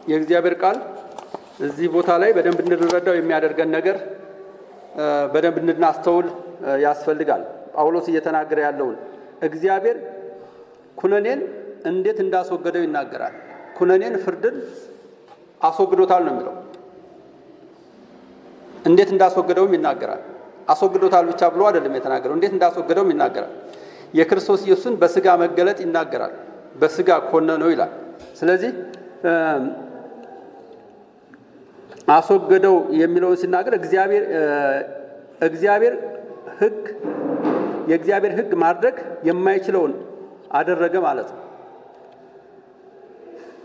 የእግዚአብሔር ቃል እዚህ ቦታ ላይ በደንብ እንድንረዳው የሚያደርገን ነገር በደንብ እንድናስተውል ያስፈልጋል። ጳውሎስ እየተናገረ ያለውን እግዚአብሔር ኩነኔን እንዴት እንዳስወገደው ይናገራል። ኩነኔን ፍርድን አስወግዶታል ነው የሚለው። እንዴት እንዳስወገደውም ይናገራል። አስወግዶታል ብቻ ብሎ አይደለም የተናገረው፣ እንዴት እንዳስወገደውም ይናገራል። የክርስቶስ ኢየሱስን በስጋ መገለጥ ይናገራል። በስጋ ኮነነው ይላል። ስለዚህ አስወገደው የሚለውን ሲናገር የእግዚአብሔር ሕግ ማድረግ የማይችለውን አደረገ ማለት ነው።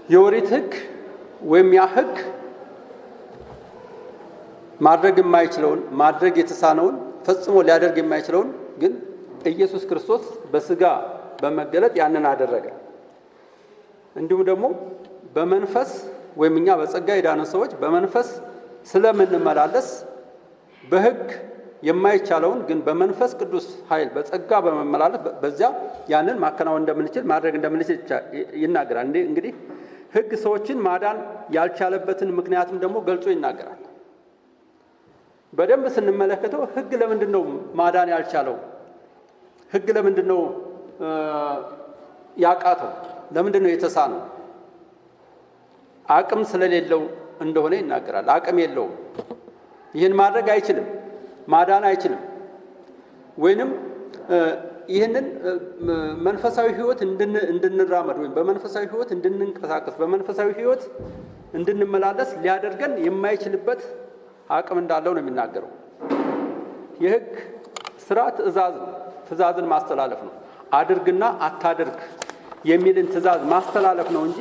የኦሪት ሕግ ወይም ያ ሕግ ማድረግ የማይችለውን ማድረግ የተሳነውን ፈጽሞ ሊያደርግ የማይችለውን ግን ኢየሱስ ክርስቶስ በስጋ በመገለጥ ያንን አደረገ። እንዲሁም ደግሞ በመንፈስ ወይም እኛ በጸጋ የዳነን ሰዎች በመንፈስ ስለምንመላለስ በሕግ የማይቻለውን ግን በመንፈስ ቅዱስ ኃይል በጸጋ በመመላለስ በዚያ ያንን ማከናወን እንደምንችል ማድረግ እንደምንችል ይናገራል። እንግዲህ ሕግ ሰዎችን ማዳን ያልቻለበትን ምክንያትም ደግሞ ገልጾ ይናገራል። በደንብ ስንመለከተው ሕግ ለምንድን ነው ማዳን ያልቻለው? ሕግ ለምንድን ነው ያቃተው? ለምንድን ነው የተሳነው? አቅም ስለሌለው እንደሆነ ይናገራል። አቅም የለውም። ይህን ማድረግ አይችልም፣ ማዳን አይችልም። ወይንም ይህንን መንፈሳዊ ሕይወት እንድንራመድ ወይም በመንፈሳዊ ሕይወት እንድንንቀሳቀስ በመንፈሳዊ ሕይወት እንድንመላለስ ሊያደርገን የማይችልበት አቅም እንዳለው ነው የሚናገረው። የሕግ ስራ ትእዛዝን ማስተላለፍ ነው። አድርግና አታድርግ የሚልን ትእዛዝ ማስተላለፍ ነው እንጂ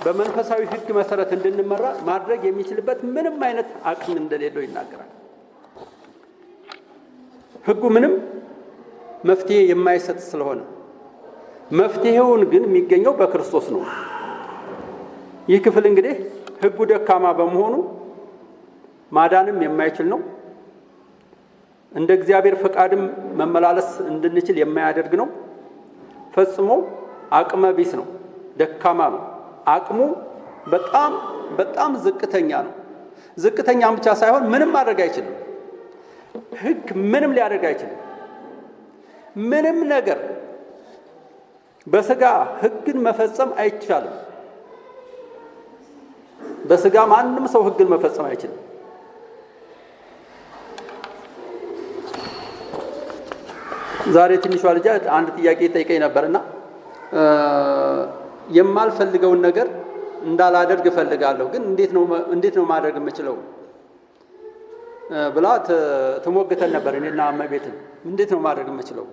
በመንፈሳዊ ሕግ መሰረት እንድንመራ ማድረግ የሚችልበት ምንም አይነት አቅም እንደሌለው ይናገራል። ሕጉ ምንም መፍትሄ የማይሰጥ ስለሆነ መፍትሄውን ግን የሚገኘው በክርስቶስ ነው። ይህ ክፍል እንግዲህ ሕጉ ደካማ በመሆኑ ማዳንም የማይችል ነው። እንደ እግዚአብሔር ፈቃድም መመላለስ እንድንችል የማያደርግ ነው። ፈጽሞ አቅመ ቢስ ነው፣ ደካማ ነው። አቅሙ በጣም በጣም ዝቅተኛ ነው። ዝቅተኛም ብቻ ሳይሆን ምንም ማድረግ አይችልም። ሕግ ምንም ሊያደርግ አይችልም። ምንም ነገር በስጋ ሕግን መፈጸም አይቻልም። በስጋ ማንም ሰው ሕግን መፈጸም አይችልም። ዛሬ ትንሿ ልጅ አንድ ጥያቄ ጠይቀኝ ነበርና የማልፈልገውን ነገር እንዳላደርግ እፈልጋለሁ፣ ግን እንዴት ነው ማድረግ የምችለው ብላ ትሞግተን ነበር። እኔና እመቤትን እንዴት ነው ማድረግ የምችለው?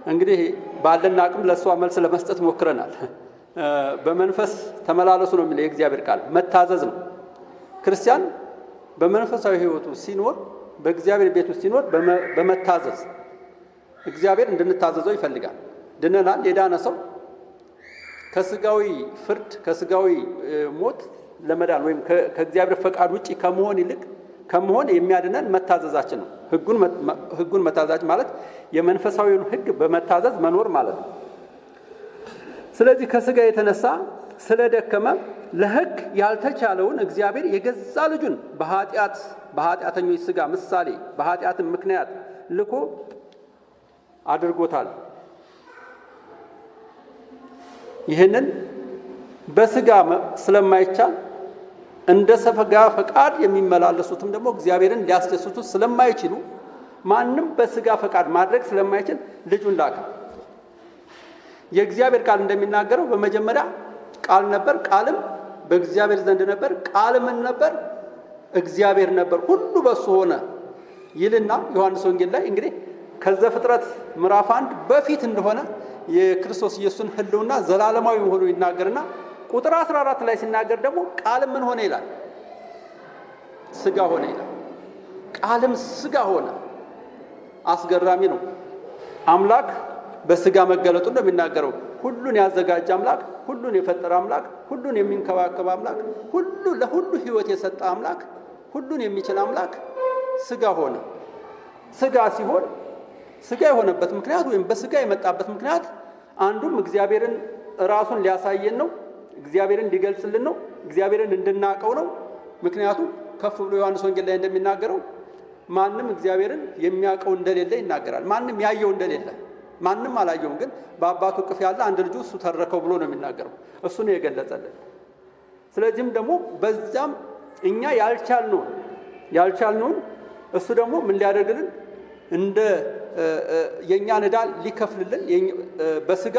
እንግዲህ ባለን አቅም ለእሷ መልስ ለመስጠት ሞክረናል። በመንፈስ ተመላለሱ ነው የሚለው የእግዚአብሔር ቃል። መታዘዝ ነው። ክርስቲያን በመንፈሳዊ ሕይወቱ ሲኖር በእግዚአብሔር ቤት ውስጥ ሲኖር በመታዘዝ እግዚአብሔር እንድንታዘዘው ይፈልጋል። ድነናል። የዳነ ሰው ከስጋዊ ፍርድ ከስጋዊ ሞት ለመዳን ወይም ከእግዚአብሔር ፈቃድ ውጪ ከመሆን የሚያድነን መታዘዛችን ነው። ሕጉን መታዘዛችን ማለት የመንፈሳዊውን ሕግ በመታዘዝ መኖር ማለት ነው። ስለዚህ ከስጋ የተነሳ ስለደከመ ለሕግ ያልተቻለውን እግዚአብሔር የገዛ ልጁን በኃጢአተኞች ስጋ ምሳሌ በኃጢአትም ምክንያት ልኮ አድርጎታል። ይህንን በስጋ ስለማይቻል እንደ ስጋ ፈቃድ የሚመላለሱትም ደግሞ እግዚአብሔርን ሊያስደስቱ ስለማይችሉ ማንም በስጋ ፈቃድ ማድረግ ስለማይችል ልጁን ላከ። የእግዚአብሔር ቃል እንደሚናገረው በመጀመሪያ ቃል ነበር፣ ቃልም በእግዚአብሔር ዘንድ ነበር፣ ቃልም ነበር፣ እግዚአብሔር ነበር፣ ሁሉ በሱ ሆነ ይልና ዮሐንስ ወንጌል ላይ እንግዲህ ከዘፍጥረት ምዕራፍ 1 በፊት እንደሆነ የክርስቶስ ኢየሱስን ሕልውና ዘላለማዊ መሆኑ ይናገርና ቁጥር 14 ላይ ሲናገር ደግሞ ቃልም ምን ሆነ ይላል? ስጋ ሆነ ይላል። ቃልም ስጋ ሆነ። አስገራሚ ነው። አምላክ በስጋ መገለጡ እንደሚናገረው ሁሉን ያዘጋጀ አምላክ፣ ሁሉን የፈጠረ አምላክ፣ ሁሉን የሚንከባከብ አምላክ፣ ለሁሉ ሕይወት የሰጠ አምላክ፣ ሁሉን የሚችል አምላክ ስጋ ሆነ። ስጋ ሲሆን ስጋ የሆነበት ምክንያት ወይም በስጋ የመጣበት ምክንያት አንዱም እግዚአብሔርን ራሱን ሊያሳየን ነው። እግዚአብሔርን ሊገልጽልን ነው። እግዚአብሔርን እንድናቀው ነው። ምክንያቱም ከፍ ብሎ ዮሐንስ ወንጌል ላይ እንደሚናገረው ማንም እግዚአብሔርን የሚያቀው እንደሌለ ይናገራል። ማንም ያየው እንደሌለ፣ ማንም አላየውም፣ ግን በአባቱ እቅፍ ያለ አንድ ልጁ እሱ ተረከው ብሎ ነው የሚናገረው። እሱ ነው የገለጸልን። ስለዚህም ደግሞ በዛም እኛ ያልቻልነውን እሱ ደግሞ ምን ሊያደርግልን እንደ የኛን ዕዳ ሊከፍልልን በስጋ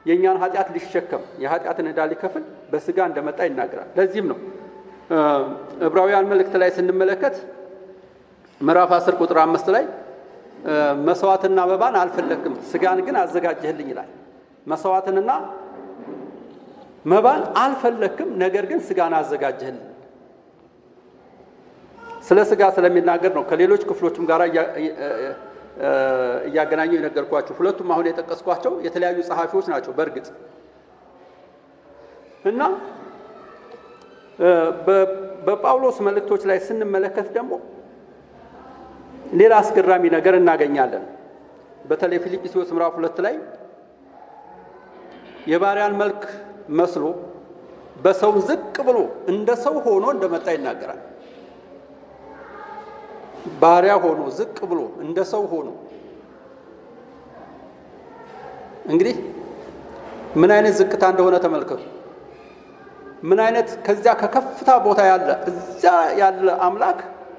የኛን ኃጢአት ሊሸከም የኃጢአትን ዕዳ ሊከፍል በስጋ እንደመጣ ይናገራል። ለዚህም ነው ዕብራውያን መልእክት ላይ ስንመለከት ምዕራፍ 10 ቁጥር 5 ላይ መስዋዕትና መባን አልፈለክም ስጋን ግን አዘጋጀህልኝ ይላል። መስዋዕትንና መባን አልፈለክም ነገር ግን ስጋን አዘጋጀህልኝ። ስለ ስጋ ስለሚናገር ነው። ከሌሎች ክፍሎችም ጋር እያገናኘው የነገርኳችሁ። ሁለቱም አሁን የጠቀስኳቸው የተለያዩ ጸሐፊዎች ናቸው በእርግጥ እና በጳውሎስ መልእክቶች ላይ ስንመለከት ደግሞ ሌላ አስገራሚ ነገር እናገኛለን። በተለይ ፊልጵስዩስ ምዕራፍ 2 ላይ የባሪያን መልክ መስሎ በሰው ዝቅ ብሎ እንደ ሰው ሆኖ እንደመጣ ይናገራል። ባሪያ ሆኖ ዝቅ ብሎ እንደ ሰው ሆኖ እንግዲህ ምን አይነት ዝቅታ እንደሆነ ተመልከቱ። ምን አይነት ከዚያ ከከፍታ ቦታ ያለ እዛ ያለ አምላክ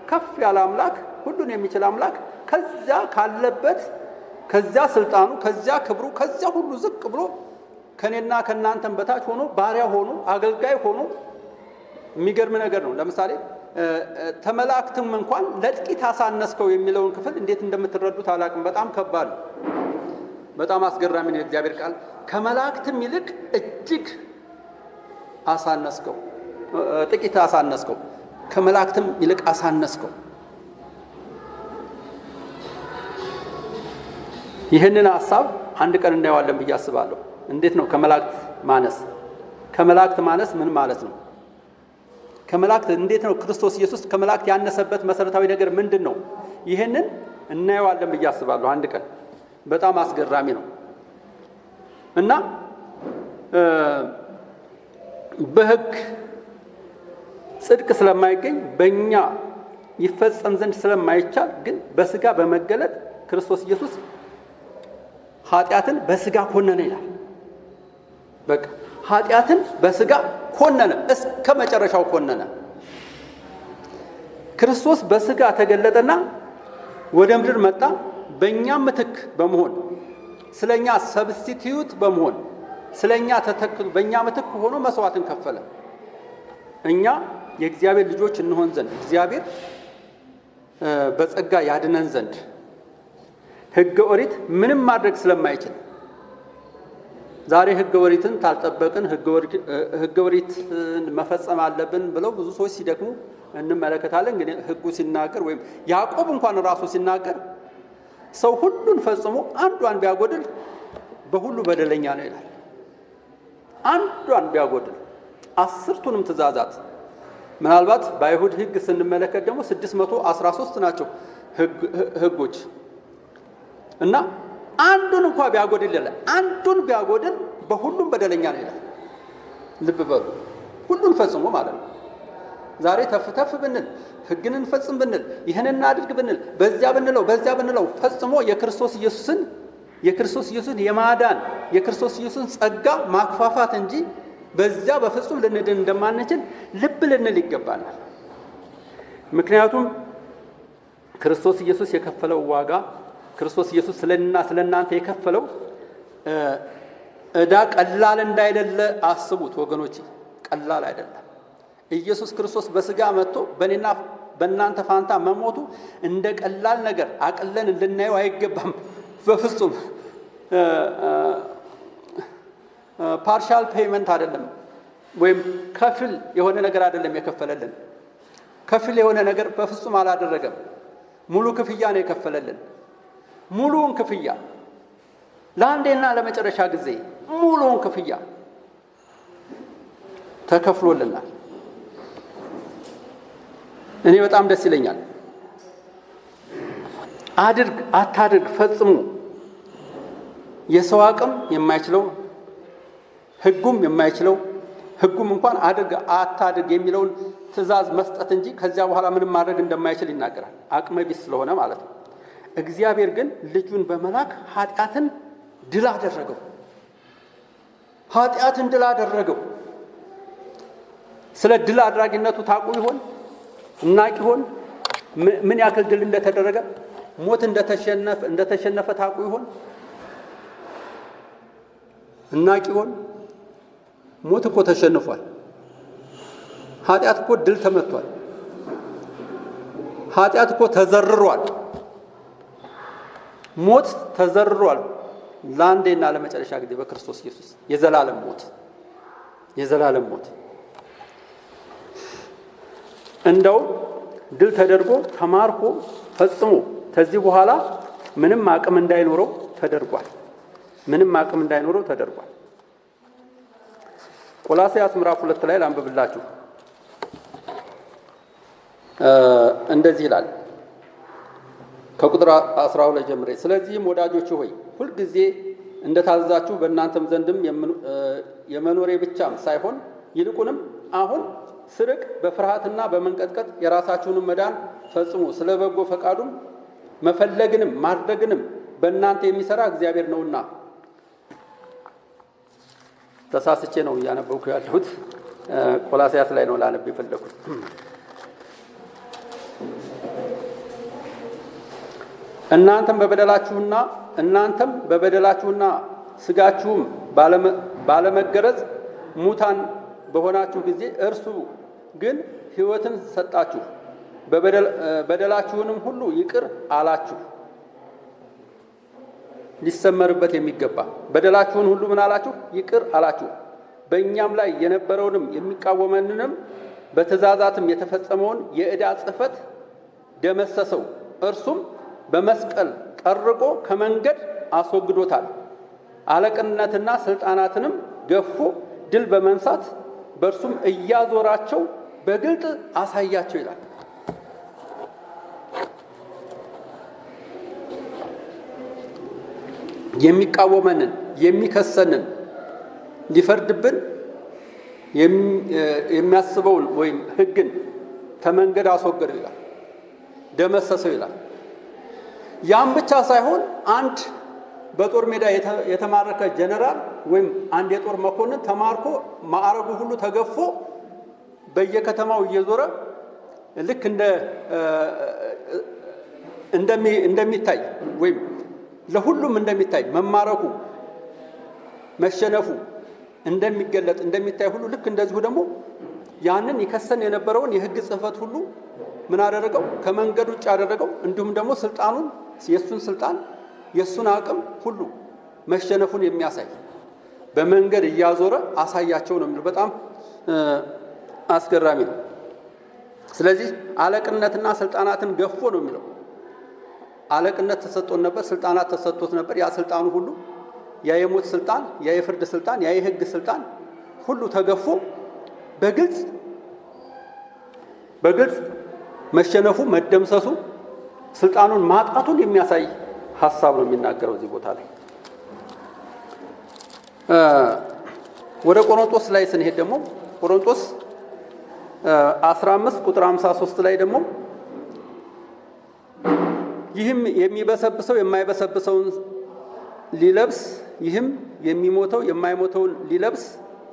ከፍ ያለ አምላክ ሁሉን የሚችል አምላክ ከዚያ ካለበት ከዚያ ስልጣኑ ከዚያ ክብሩ ከዚያ ሁሉ ዝቅ ብሎ ከኔና ከናንተም በታች ሆኖ ባሪያ ሆኖ አገልጋይ ሆኖ የሚገርም ነገር ነው። ለምሳሌ ተመላእክትም እንኳን ለጥቂት አሳነስከው የሚለውን ክፍል እንዴት እንደምትረዱት አላቅም። በጣም ከባድ ነው። በጣም አስገራሚ ነው። የእግዚአብሔር ቃል ከመላእክትም ይልቅ እጅግ አሳነስከው፣ ጥቂት አሳነስከው፣ ከመላእክትም ይልቅ አሳነስከው። ይህንን ሐሳብ አንድ ቀን እናየዋለን ብዬ አስባለሁ። እንዴት ነው ከመላእክት ማነስ ምን ማለት ነው? ከመላእክት እንዴት ነው ክርስቶስ ኢየሱስ ከመላእክት ያነሰበት መሰረታዊ ነገር ምንድን ነው? ይህንን እናየዋለን ብዬ አስባለሁ አንድ ቀን። በጣም አስገራሚ ነው እና በሕግ ጽድቅ ስለማይገኝ በእኛ ይፈጸም ዘንድ ስለማይቻል ግን በስጋ በመገለጥ ክርስቶስ ኢየሱስ ኃጢአትን በስጋ ኮነነ ይላል። በቃ ኃጢአትን በስጋ ኮነነ፣ እስከ መጨረሻው ኮነነ። ክርስቶስ በስጋ ተገለጠና ወደ ምድር መጣ። በእኛም ምትክ በመሆን ስለኛ ሰብስቲቲዩት በመሆን ስለኛ ተተክቶ በእኛ ምትክ ሆኖ መስዋዕትን ከፈለ። እኛ የእግዚአብሔር ልጆች እንሆን ዘንድ እግዚአብሔር በጸጋ ያድነን ዘንድ ሕገ ኦሪት ምንም ማድረግ ስለማይችል ዛሬ ሕገ ኦሪትን ታልጠበቅን ሕገ ኦሪትን መፈጸም አለብን ብለው ብዙ ሰዎች ሲደክሙ እንመለከታለን። ግን ሕጉ ሲናገር ወይም ያዕቆብ እንኳን ራሱ ሲናገር ሰው ሁሉን ፈጽሞ አንዷን ቢያጎድል በሁሉ በደለኛ ነው ይላል። አንዷን ቢያጎድል 10ቱንም ትእዛዛት ምናልባት በአይሁድ ሕግ ስንመለከት ደግሞ 613 ናቸው ሕጎች እና አንዱን እንኳን ቢያጎድል ይላል። አንዱን ቢያጎድል በሁሉም በደለኛ ነው ይላል። ልብ በሉ፣ ሁሉን ፈጽሞ ማለት ነው። ዛሬ ተፍተፍ ብንል ሕግን እንፈጽም ብንል ይህንን እናድርግ ብንል በዚያ ብንለው ፈጽሞ የክርስቶስ ኢየሱስን የማዳን የክርስቶስ ኢየሱስን ጸጋ ማክፋፋት እንጂ በዚያ በፍጹም ልንድን እንደማንችል ልብ ልንል ይገባናል። ምክንያቱም ክርስቶስ ኢየሱስ የከፈለው ዋጋ ክርስቶስ ኢየሱስ ስለና ስለናንተ የከፈለው ዕዳ ቀላል እንዳይደለ አስቡት ወገኖች። ቀላል አይደለም። ኢየሱስ ክርስቶስ በስጋ መጥቶ በእኔና በእናንተ ፋንታ መሞቱ እንደ ቀላል ነገር አቅለን ልናየው አይገባም በፍጹም። ፓርሻል ፔይመንት አይደለም ወይም ከፊል የሆነ ነገር አይደለም የከፈለልን። ከፊል የሆነ ነገር በፍጹም አላደረገም። ሙሉ ክፍያ ነው የከፈለልን። ሙሉውን ክፍያ ለአንዴና ለመጨረሻ ጊዜ ሙሉውን ክፍያ ተከፍሎልናል። እኔ በጣም ደስ ይለኛል። አድርግ አታድርግ ፈጽሞ የሰው አቅም የማይችለው ሕጉም የማይችለው ሕጉም እንኳን አድርግ አታድርግ የሚለውን ትእዛዝ መስጠት እንጂ ከዚያ በኋላ ምንም ማድረግ እንደማይችል ይናገራል። አቅመ ቢስ ስለሆነ ማለት ነው። እግዚአብሔር ግን ልጁን በመላክ ኃጢአትን ድል አደረገው። ኃጢአትን ድል አደረገው። ስለ ድል አድራጊነቱ ታውቁ ይሆን? እናውቅ ይሆን? ምን ያክል ድል እንደተደረገ፣ ሞት እንደተሸነፈ ታውቁ ይሆን? እናውቅ ይሆን? ሞት እኮ ተሸንፏል። ኃጢአት እኮ ድል ተመቷል። ኃጢአት እኮ ተዘርሯል። ሞት ተዘርሯል። ለአንዴና ለመጨረሻ ጊዜ በክርስቶስ ኢየሱስ የዘላለም ሞት እንደው ድል ተደርጎ ተማርኮ ፈጽሞ ከዚህ በኋላ ምንም አቅም እንዳይኖረው ተደርጓል። ቆላስይስ ምዕራፍ 2 ላይ ላንብብላችሁ። እንደዚህ ይላል ከቁጥር 12 ጀምሬ፣ ስለዚህም ወዳጆች ሆይ ሁልጊዜ እንደታዘዛችሁ በእናንተም ዘንድም የመኖሬ ብቻም ሳይሆን ይልቁንም አሁን ስርቅ በፍርሃትና በመንቀጥቀጥ የራሳችሁንም መዳን ፈጽሙ፣ ስለ በጎ ፈቃዱም መፈለግንም ማድረግንም በእናንተ የሚሰራ እግዚአብሔር ነውና። ተሳስቼ ነው እያነበብኩ ያለሁት። ቆላስይስ ላይ ነው ላነብ የፈለኩት። እናንተም በበደላችሁና ስጋችሁም ባለመገረዝ ሙታን በሆናችሁ ጊዜ እርሱ ግን ሕይወትን ሰጣችሁ፣ በደላችሁንም ሁሉ ይቅር አላችሁ። ሊሰመርበት የሚገባ በደላችሁን ሁሉ ምን አላችሁ? ይቅር አላችሁ። በእኛም ላይ የነበረውንም የሚቃወመንንም በትእዛዛትም የተፈጸመውን የዕዳ ጽሕፈት ደመሰሰው። እርሱም በመስቀል ጠርቆ ከመንገድ አስወግዶታል። አለቅነትና ስልጣናትንም ገፎ ድል በመንሳት በእርሱም እያዞራቸው በግልጥ አሳያቸው ይላል። የሚቃወመንን የሚከሰንን ሊፈርድብን የሚያስበውን ወይም ሕግን ከመንገድ አስወገደው ይላል፣ ደመሰሰው ይላል። ያም ብቻ ሳይሆን አንድ በጦር ሜዳ የተማረከ ጀነራል ወይም አንድ የጦር መኮንን ተማርኮ ማዕረጉ ሁሉ ተገፎ በየከተማው እየዞረ ልክ እንደሚታይ ወይም ለሁሉም እንደሚታይ መማረኩ መሸነፉ እንደሚገለጥ እንደሚታይ ሁሉ ልክ እንደዚሁ ደግሞ ያንን ይከሰን የነበረውን የሕግ ጽሕፈት ሁሉ ምን አደረገው? ከመንገድ ውጭ አደረገው። እንዲሁም ደግሞ ስልጣኑን፣ የሱን ስልጣን፣ የሱን አቅም ሁሉ መሸነፉን የሚያሳይ በመንገድ እያዞረ አሳያቸው ነው የሚለው። በጣም አስገራሚ ነው። ስለዚህ አለቅነትና ስልጣናትን ገፎ ነው የሚለው። አለቅነት ተሰጥቶት ነበር፣ ስልጣናት ተሰጥቶት ነበር። ያ ስልጣኑ ሁሉ ያ የሞት ስልጣን፣ ያ የፍርድ ስልጣን፣ ያ የሕግ ስልጣን ሁሉ ተገፎ በግልጽ መሸነፉ፣ መደምሰሱ፣ ስልጣኑን ማጣቱን የሚያሳይ ሐሳብ ነው የሚናገረው እዚህ ቦታ ላይ። ወደ ቆሮንቶስ ላይ ስንሄድ ደግሞ ቆሮንቶስ 15 ቁጥር 53 ላይ ደግሞ ይህም የሚበሰብሰው የማይበሰብሰውን ሊለብስ ይህም የሚሞተው የማይሞተውን ሊለብስ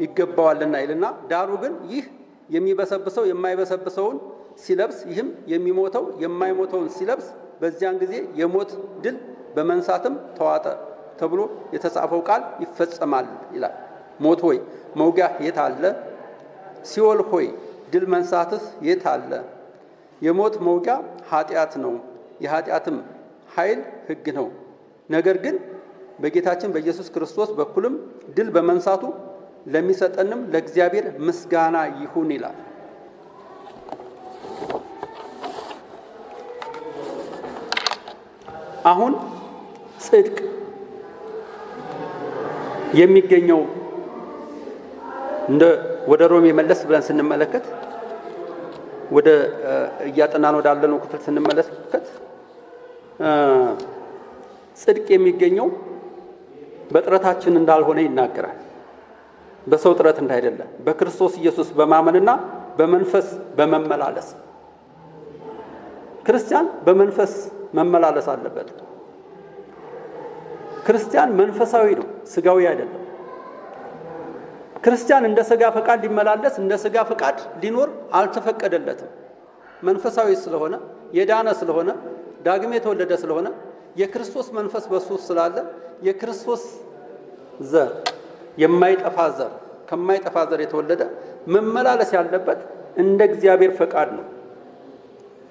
ይገባዋልና ይልና፣ ዳሩ ግን ይህ የሚበሰብሰው የማይበሰብሰውን ሲለብስ ይህም የሚሞተው የማይሞተውን ሲለብስ በዚያን ጊዜ የሞት ድል በመንሳትም ተዋጠ ተብሎ የተጻፈው ቃል ይፈጸማል ይላል። ሞት ሆይ መውጊያ የት አለ? ሲኦል ሆይ ድል መንሳትህ የት አለ? የሞት መውጊያ ኃጢአት ነው፣ የኃጢአትም ኃይል ሕግ ነው። ነገር ግን በጌታችን በኢየሱስ ክርስቶስ በኩልም ድል በመንሳቱ ለሚሰጠንም ለእግዚአብሔር ምስጋና ይሁን ይላል። አሁን ጽድቅ የሚገኘው ወደ ሮሜ መለስ ብለን ስንመለከት ወደ እያጠናን ወዳለነው ክፍል ስንመለከት ጽድቅ የሚገኘው በጥረታችን እንዳልሆነ ይናገራል። በሰው ጥረት እንዳይደለ በክርስቶስ ኢየሱስ በማመንና በመንፈስ በመመላለስ። ክርስቲያን በመንፈስ መመላለስ አለበት። ክርስቲያን መንፈሳዊ ነው፣ ስጋዊ አይደለም። ክርስቲያን እንደ ስጋ ፈቃድ ሊመላለስ እንደ ስጋ ፈቃድ ሊኖር አልተፈቀደለትም። መንፈሳዊ ስለሆነ የዳነ ስለሆነ ዳግም የተወለደ ስለሆነ የክርስቶስ መንፈስ በሱ ስላለ የክርስቶስ ዘር የማይጠፋ ዘር ከማይጠፋ ዘር የተወለደ መመላለስ ያለበት እንደ እግዚአብሔር ፈቃድ ነው፣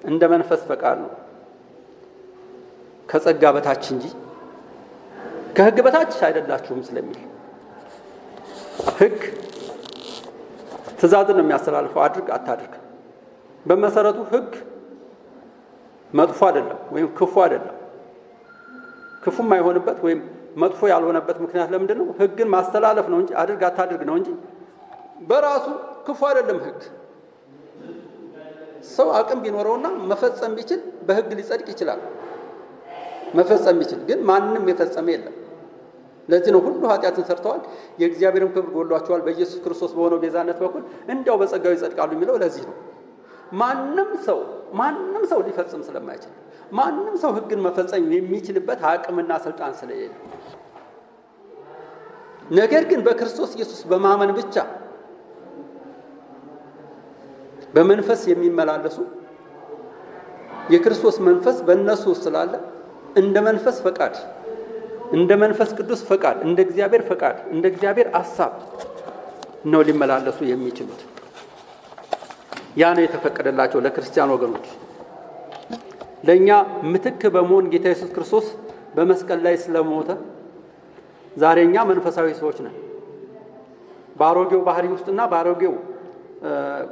እንደ መንፈስ ፈቃድ ነው። ከጸጋ በታች እንጂ ከሕግ በታች አይደላችሁም ስለሚል ሕግ ትእዛዝን ነው የሚያስተላልፈው፣ አድርግ አታድርግ። በመሰረቱ ሕግ መጥፎ አይደለም ወይም ክፉ አይደለም። ክፉም አይሆንበት ወይም መጥፎ ያልሆነበት ምክንያት ለምንድን ነው? ሕግን ማስተላለፍ ነው እንጂ አድርግ አታድርግ ነው እንጂ በራሱ ክፉ አይደለም። ሕግ ሰው አቅም ቢኖረውና መፈጸም ቢችል በሕግ ሊጸድቅ ይችላል። መፈጸም ቢችል ግን ማንም የፈጸመ የለም። ለዚህ ነው ሁሉ ኃጢአትን ሰርተዋል የእግዚአብሔርም ክብር ጎድሏቸዋል በኢየሱስ ክርስቶስ በሆነው ቤዛነት በኩል እንዲያው በጸጋው ይጸድቃሉ የሚለው ለዚህ ነው። ማንም ሰው ሊፈጽም ስለማይችል ማንም ሰው ሕግን መፈጸም የሚችልበት አቅምና ስልጣን ስለሌለ፣ ነገር ግን በክርስቶስ ኢየሱስ በማመን ብቻ በመንፈስ የሚመላለሱ የክርስቶስ መንፈስ በእነሱ ስላለ እንደ መንፈስ ፈቃድ እንደ መንፈስ ቅዱስ ፈቃድ እንደ እግዚአብሔር ፈቃድ እንደ እግዚአብሔር ሐሳብ ነው ሊመላለሱ የሚችሉት። ያ ነው የተፈቀደላቸው ለክርስቲያን ወገኖች። ለኛ ምትክ በመሆን ጌታ ኢየሱስ ክርስቶስ በመስቀል ላይ ስለሞተ ዛሬ እኛ መንፈሳዊ ሰዎች ነን። ባሮጌው ባህሪ ውስጥና ባሮጌው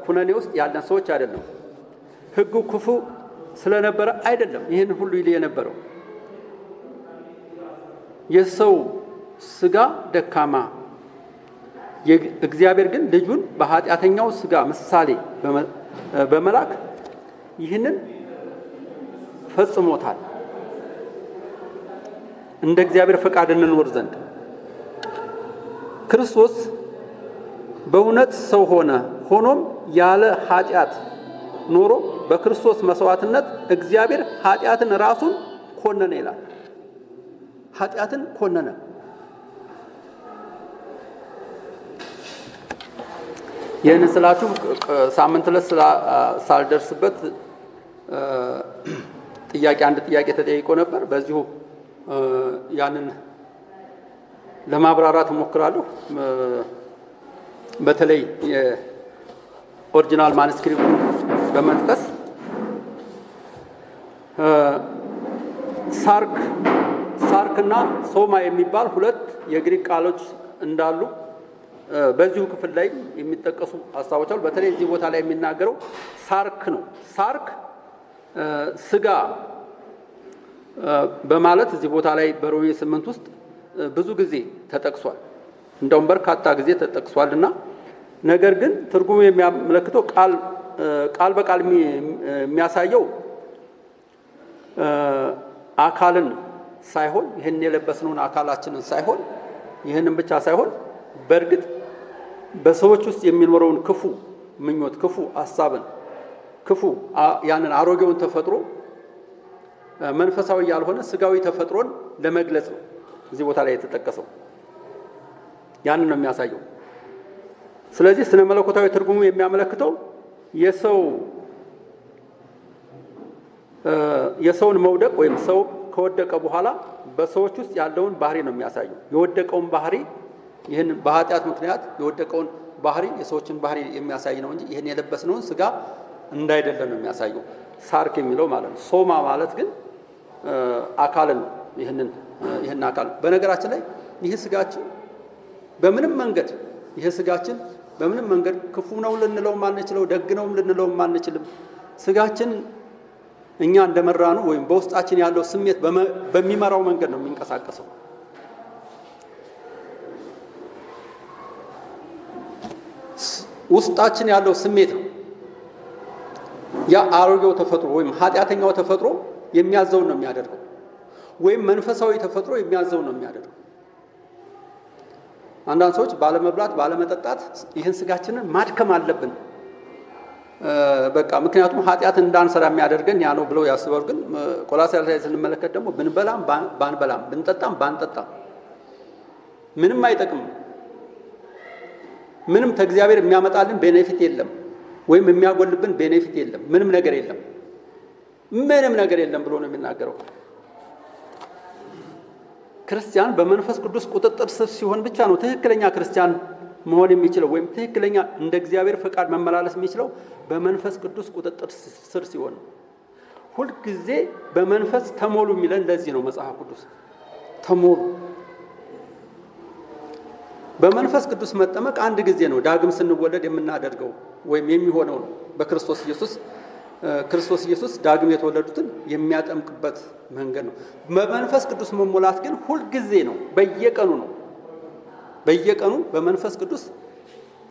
ኩነኔ ውስጥ ያለን ሰዎች አይደለም። ሕጉ ክፉ ስለነበረ አይደለም ይህን ሁሉ ይል የነበረው። የሰው ስጋ ደካማ፣ እግዚአብሔር ግን ልጁን በኃጢአተኛው ስጋ ምሳሌ በመላክ ይህንን ፈጽሞታል። እንደ እግዚአብሔር ፈቃድ እንኖር ዘንድ ክርስቶስ በእውነት ሰው ሆነ። ሆኖም ያለ ኃጢአት ኖሮ በክርስቶስ መስዋዕትነት እግዚአብሔር ኃጢአትን ራሱን ኮነነ ይላል። ኃጢአትን ኮነነ። ይህን ስላችሁ ሳምንት ዕለት ሳልደርስበት አንድ ጥያቄ ተጠይቆ ነበር። በዚሁ ያንን ለማብራራት እሞክራለሁ። በተለይ የኦሪጂናል ማኑስክሪፕት በመጥቀስ ሳርክና ሶማ የሚባል ሁለት የግሪክ ቃሎች እንዳሉ በዚሁ ክፍል ላይ የሚጠቀሱ ሐሳቦች አሉ። በተለይ እዚህ ቦታ ላይ የሚናገረው ሳርክ ነው። ሳርክ ስጋ በማለት እዚህ ቦታ ላይ በሮሜ 8 ውስጥ ብዙ ጊዜ ተጠቅሷል። እንደውም በርካታ ጊዜ ተጠቅሷልና ነገር ግን ትርጉሙ የሚያመለክተው ቃል በቃል የሚያሳየው አካልን ሳይሆን ይህን የለበስነውን አካላችንን ሳይሆን ይህንን ብቻ ሳይሆን በእርግጥ በሰዎች ውስጥ የሚኖረውን ክፉ ምኞት፣ ክፉ ሐሳብን፣ ያንን አሮጌውን ተፈጥሮ መንፈሳዊ ያልሆነ ስጋዊ ተፈጥሮን ለመግለጽ ነው እዚህ ቦታ ላይ የተጠቀሰው። ያንን ነው የሚያሳየው። ስለዚህ ስነ መለኮታዊ ትርጉሙ የሚያመለክተው የሰውን መውደቅ ወይም ሰው ከወደቀ በኋላ በሰዎች ውስጥ ያለውን ባህሪ ነው የሚያሳየው። የወደቀውን ባህሪ ይህን በኃጢአት ምክንያት የወደቀውን ባህሪ የሰዎችን ባህሪ የሚያሳይ ነው እንጂ ይህን የለበስነውን ስጋ እንዳይደለ ነው የሚያሳየው ሳርክ የሚለው ማለት ነው። ሶማ ማለት ግን አካልን ነው። ይህን አካል በነገራችን ላይ ይህ ስጋችን በምንም መንገድ ክፉ ነው ልንለው ማንችለው፣ ደግ ነው ልንለው ማንችልም። ስጋችን እኛ እንደመራኑ ወይም በውስጣችን ያለው ስሜት በሚመራው መንገድ ነው የሚንቀሳቀሰው። ውስጣችን ያለው ስሜት ነው ያ አሮጌው ተፈጥሮ ወይም ኃጢአተኛው ተፈጥሮ የሚያዘውን ነው የሚያደርገው፣ ወይም መንፈሳዊ ተፈጥሮ የሚያዘውን ነው የሚያደርገው። አንዳንድ ሰዎች ባለመብላት ባለመጠጣት ይህን ስጋችንን ማድከም አለብን በቃ ምክንያቱም ኃጢአት እንዳንሰራ የሚያደርገን ያ ነው ብለው ያስባሉ። ግን ቆላስይስ ላይ ስንመለከት ደግሞ ብንበላም ባንበላም ብንጠጣም ባንጠጣም ምንም አይጠቅምም። ምንም ከእግዚአብሔር የሚያመጣልን ቤኔፊት የለም ወይም የሚያጎልብን ቤኔፊት የለም። ምንም ነገር የለም ብሎ ነው የሚናገረው። ክርስቲያን በመንፈስ ቅዱስ ቁጥጥር ስር ሲሆን ብቻ ነው ትክክለኛ ክርስቲያን መሆን የሚችለው ወይም ትክክለኛ እንደ እግዚአብሔር ፈቃድ መመላለስ የሚችለው በመንፈስ ቅዱስ ቁጥጥር ስር ሲሆን ነው። ሁሉ ጊዜ በመንፈስ ተሞሉ የሚለን ለዚህ ነው መጽሐፍ ቅዱስ ተሞሉ። በመንፈስ ቅዱስ መጠመቅ አንድ ጊዜ ነው ዳግም ስንወለድ የምናደርገው ወይም የሚሆነው ነው። በክርስቶስ ኢየሱስ ዳግም የተወለዱትን የሚያጠምቅበት መንገድ ነው። በመንፈስ ቅዱስ መሞላት ግን ሁሉ ጊዜ ነው፣ በየቀኑ ነው። በየቀኑ በመንፈስ ቅዱስ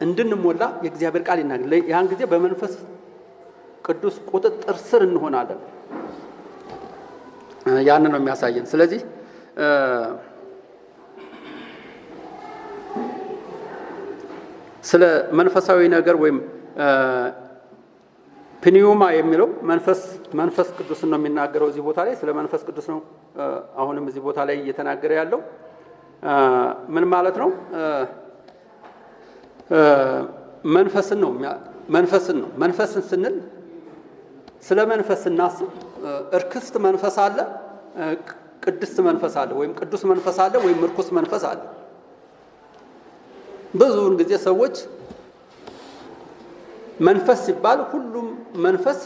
እንድንሞላ የእግዚአብሔር ቃል ይናገራል። ያን ጊዜ በመንፈስ ቅዱስ ቁጥጥር ስር እንሆናለን። ያን ነው የሚያሳየን። ስለዚህ ስለ መንፈሳዊ ነገር ወይም ፕኒውማ የሚለው መንፈስ ቅዱስን ነው የሚናገረው። እዚህ ቦታ ላይ ስለ መንፈስ ቅዱስ ነው አሁንም እዚህ ቦታ ላይ እየተናገረ ያለው። ምን ማለት ነው? መንፈስን ነው። መንፈስን ስንል ስለ መንፈስ ስናስብ እርክስት መንፈስ አለ፣ ቅድስት መንፈስ አለ፣ ወይም ቅዱስ መንፈስ አለ፣ ወይም እርኩስ መንፈስ አለ። ብዙውን ጊዜ ሰዎች መንፈስ ሲባል ሁሉም መንፈስ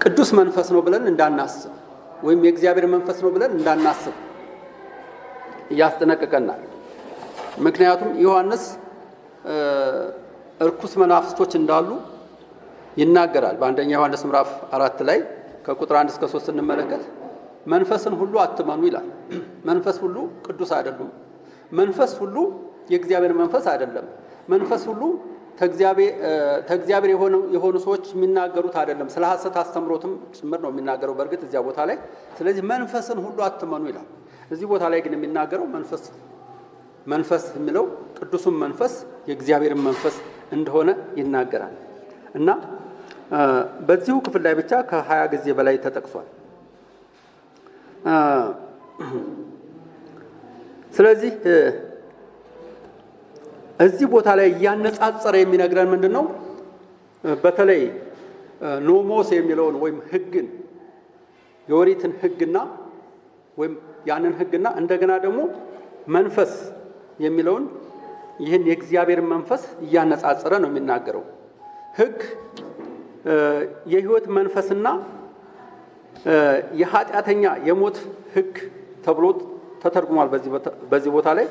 ቅዱስ መንፈስ ነው ብለን እንዳናስብ ወይም የእግዚአብሔር መንፈስ ነው ብለን እንዳናስብ ያስጠነቅቀናል። ምክንያቱም ዮሐንስ እርኩስ መናፍስቶች እንዳሉ ይናገራል። በአንደኛ ዮሐንስ ምዕራፍ 4 ላይ ከቁጥር 1 እስከ 3 እንመለከት። መንፈስን ሁሉ አትመኑ ይላል። መንፈስ ሁሉ ቅዱስ አይደሉም። መንፈስ ሁሉ የእግዚአብሔር መንፈስ አይደለም። መንፈስ ሁሉ ተእግዚአብሔር የሆኑ ሰዎች የሚናገሩት አይደለም። ስለ ሐሰት አስተምሮትም ጭምር ነው የሚናገረው በእርግጥ እዚያ ቦታ ላይ። ስለዚህ መንፈስን ሁሉ አትመኑ ይላል። እዚህ ቦታ ላይ ግን የሚናገረው መንፈስ የሚለው ቅዱሱን መንፈስ የእግዚአብሔርን መንፈስ እንደሆነ ይናገራል እና በዚሁ ክፍል ላይ ብቻ ከ20 ጊዜ በላይ ተጠቅሷል። ስለዚህ እዚህ ቦታ ላይ እያነጻጸረ የሚነግረን ምንድን ነው? በተለይ ኖሞስ የሚለውን ወይም ሕግን የኦሪትን ሕግና ወይም ያንን ሕግና እንደገና ደግሞ መንፈስ የሚለውን ይህን የእግዚአብሔር መንፈስ እያነጻጸረ ነው የሚናገረው። ሕግ የሕይወት መንፈስና የኃጢአተኛ የሞት ሕግ ተብሎ ተተርጉሟል። በዚህ ቦታ ላይ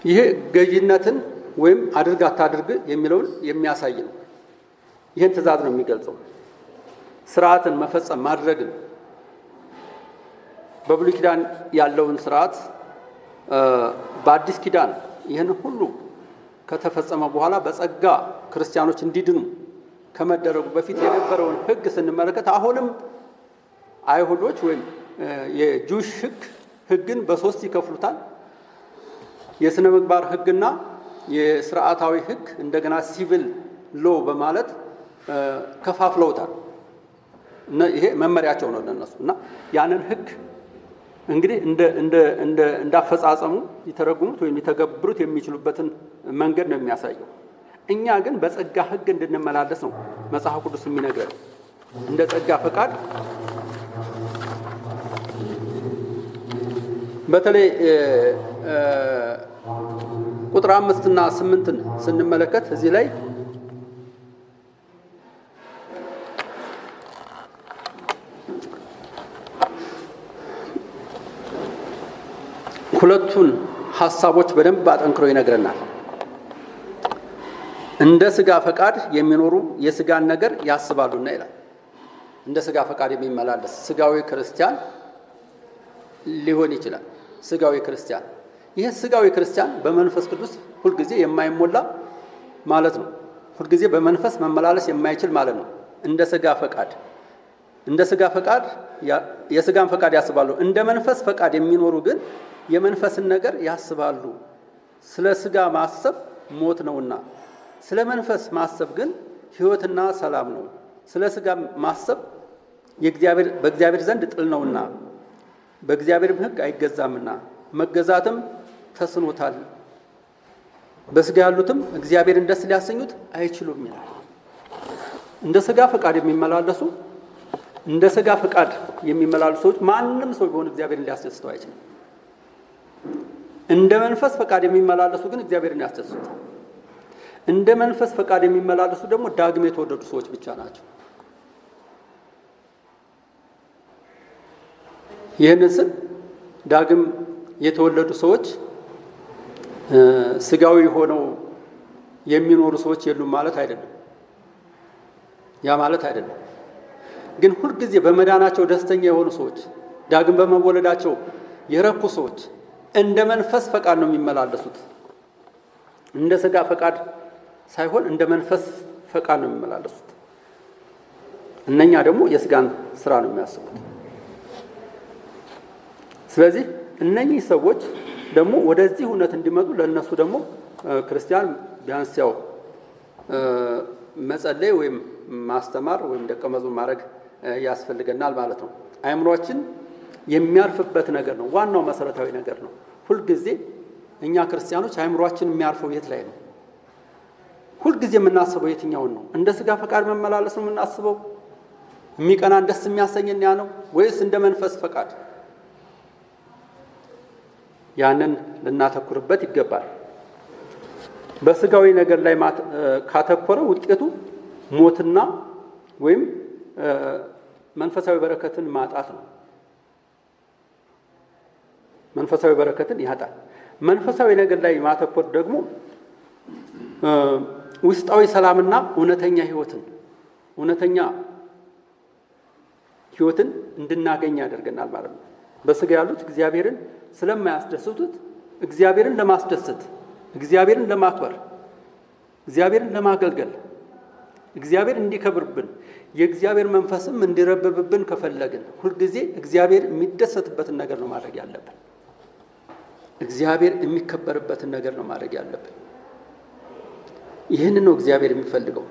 ይሄ ገዥነትን ወይም አድርግ አታድርግ የሚለውን የሚያሳይ ነው። ይህን ትእዛዝ ነው የሚገልጸው። ስርዓትን መፈጸም ማድረግን በብሉይ ኪዳን ያለውን ስርዓት በአዲስ ኪዳን ይህን ሁሉ ከተፈጸመ በኋላ በጸጋ ክርስቲያኖች እንዲድኑ ከመደረጉ በፊት የነበረውን ሕግ ስንመለከት አሁንም አይሁዶች ወይም የጁሽ ሕግን በሶስት ይከፍሉታል። የሥነ ምግባር ሕግና የሥርዓታዊ ሕግ እንደገና ሲቪል ሎ በማለት ከፋፍለውታል። ይሄ መመሪያቸው ነው ለነሱ እና ያንን ሕግ እንግዲህ እንዳፈጻጸሙ ይተረጉሙት ወይም ሊተገብሩት የሚችሉበትን መንገድ ነው የሚያሳየው። እኛ ግን በጸጋ ሕግ እንድንመላለስ ነው መጽሐፍ ቅዱስ የሚነግረን። እንደ ጸጋ ፈቃድ በተለይ ቁጥር 5 እና 8 ስንመለከት እዚህ ላይ ሁለቱን ሐሳቦች በደንብ አጠንክሮ ይነግረናል። እንደ ሥጋ ፈቃድ የሚኖሩ የሥጋን ነገር ያስባሉና ይላል። እንደ ሥጋ ፈቃድ የሚመላለስ ሥጋዊ ክርስቲያን ሊሆን ይችላል። ሥጋዊ ክርስቲያን ይህ ሥጋዊ ክርስቲያን በመንፈስ ቅዱስ ሁልጊዜ የማይሞላ ማለት ነው። ሁልጊዜ በመንፈስ መመላለስ የማይችል ማለት ነው። እንደ ሥጋ ፈቃድ እንደ ሥጋ ፈቃድ የሥጋን ፈቃድ ያስባሉ። እንደ መንፈስ ፈቃድ የሚኖሩ ግን የመንፈስን ነገር ያስባሉ። ስለ ሥጋ ማሰብ ሞት ነውና፣ ስለ መንፈስ ማሰብ ግን ሕይወትና ሰላም ነው። ስለ ሥጋ ማሰብ በእግዚአብሔር ዘንድ ጥል ነውና፣ በእግዚአብሔርም ሕግ አይገዛምና መገዛትም ተስኖታል። በሥጋ ያሉትም እግዚአብሔርን ደስ ሊያሰኙት አይችሉም ይላል። እንደ ሥጋ ፈቃድ የሚመላለሱ እንደ ሥጋ ፈቃድ የሚመላለሱ ሰዎች ማንም ሰው ቢሆን እግዚአብሔርን ሊያስደስተው አይችልም። እንደ መንፈስ ፈቃድ የሚመላለሱ ግን እግዚአብሔርን ያስደስቱታል። እንደ መንፈስ ፈቃድ የሚመላለሱ ደግሞ ዳግም የተወለዱ ሰዎች ብቻ ናቸው። ይህንን ስል ዳግም የተወለዱ ሰዎች ሥጋዊ ሆነው የሚኖሩ ሰዎች የሉም ማለት አይደለም። ያ ማለት አይደለም። ግን ሁልጊዜ በመዳናቸው ደስተኛ የሆኑ ሰዎች፣ ዳግም በመወለዳቸው የረኩ ሰዎች እንደ መንፈስ ፈቃድ ነው የሚመላለሱት። እንደ ሥጋ ፈቃድ ሳይሆን እንደ መንፈስ ፈቃድ ነው የሚመላለሱት። እነኛ ደግሞ የሥጋን ስራ ነው የሚያስቡት። ስለዚህ እነኚህ ሰዎች ደግሞ ወደዚህ እውነት እንዲመጡ ለእነሱ ደግሞ ክርስቲያን ቢያንስ ያው መጸለይ ወይም ማስተማር ወይም ደቀ መዝሙር ማድረግ ያስፈልገናል ማለት ነው። አእምሯችን የሚያርፍበት ነገር ነው። ዋናው መሰረታዊ ነገር ነው። ሁልጊዜ እኛ ክርስቲያኖች አእምሯችን የሚያርፈው የት ላይ ነው? ሁልጊዜ የምናስበው የትኛውን ነው? እንደ ሥጋ ፈቃድ መመላለስ ነው የምናስበው? የሚቀናን ደስ የሚያሰኘን ያ ነው ወይስ እንደ መንፈስ ፈቃድ? ያንን ልናተኩርበት ይገባል። በሥጋዊ ነገር ላይ ካተኮረ ውጤቱ ሞትና ወይም መንፈሳዊ በረከትን ማጣት ነው። መንፈሳዊ በረከትን ያጣል። መንፈሳዊ ነገር ላይ ማተኮር ደግሞ ውስጣዊ ሰላምና እውነተኛ ሕይወትን እንድናገኝ ያደርገናል ማለት ነው። በሥጋ ያሉት እግዚአብሔርን ስለማያስደስቱት እግዚአብሔርን ለማስደሰት፣ እግዚአብሔርን ለማክበር፣ እግዚአብሔርን ለማገልገል፣ እግዚአብሔር እንዲከብርብን፣ የእግዚአብሔር መንፈስም እንዲረብብብን ከፈለግን ሁልጊዜ እግዚአብሔር የሚደሰትበትን ነገር ነው ማድረግ ያለብን። እግዚአብሔር የሚከበርበትን ነገር ነው ማድረግ ያለብን። ይህንን ነው እግዚአብሔር የሚፈልገው።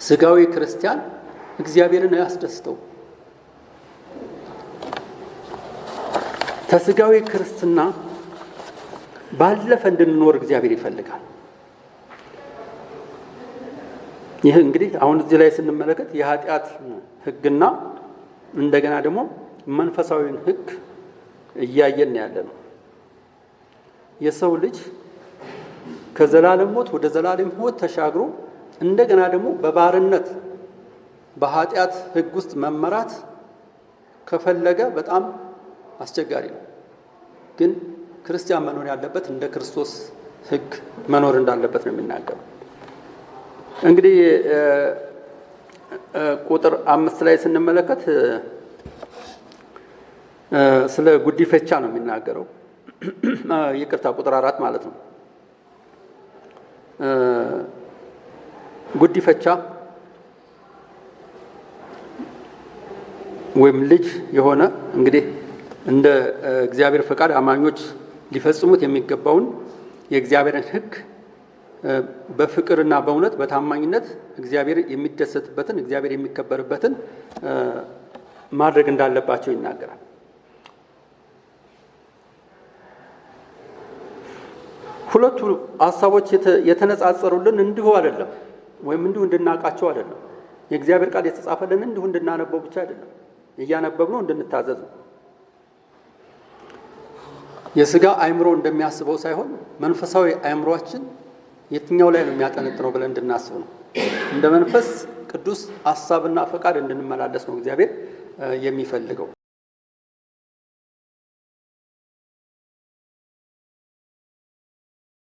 ሥጋዊ ክርስቲያን እግዚአብሔርን አያስደስተው። ከሥጋዊ ክርስትና ባለፈ እንድንኖር እግዚአብሔር ይፈልጋል። ይህ እንግዲህ አሁን እዚህ ላይ ስንመለከት የኃጢአት ሕግና እንደገና ደግሞ መንፈሳዊን ሕግ እያየን ያለ ነው። የሰው ልጅ ከዘላለም ሞት ወደ ዘላለም ሕይወት ተሻግሮ እንደገና ደግሞ በባርነት በኃጢአት ሕግ ውስጥ መመራት ከፈለገ በጣም አስቸጋሪ ነው። ግን ክርስቲያን መኖር ያለበት እንደ ክርስቶስ ሕግ መኖር እንዳለበት ነው የሚናገረው። እንግዲህ ቁጥር 5 ላይ ስንመለከት ስለ ጉዲፈቻ ነው የሚናገረው። ይቅርታ፣ ቁጥር 4 ማለት ነው። ጉዲፈቻ ወይም ልጅ የሆነ እንግዲህ እንደ እግዚአብሔር ፈቃድ አማኞች ሊፈጽሙት የሚገባውን የእግዚአብሔርን ሕግ በፍቅርና በእውነት በታማኝነት እግዚአብሔር የሚደሰትበትን እግዚአብሔር የሚከበርበትን ማድረግ እንዳለባቸው ይናገራል። ሁለቱ ሐሳቦች የተነጻጸሩልን እንዲሁ አይደለም፣ ወይም እንዲሁ እንድናውቃቸው አይደለም። የእግዚአብሔር ቃል የተጻፈልን እንዲሁ እንድናነበው ብቻ አይደለም፣ እያነበብነው እንድንታዘዝ ነው። የሥጋ አእምሮ እንደሚያስበው ሳይሆን መንፈሳዊ አእምሮአችን የትኛው ላይ ነው የሚያጠነጥነው ብለን እንድናስብ ነው። እንደ መንፈስ ቅዱስ ሐሳብና ፈቃድ እንድንመላለስ ነው እግዚአብሔር የሚፈልገው።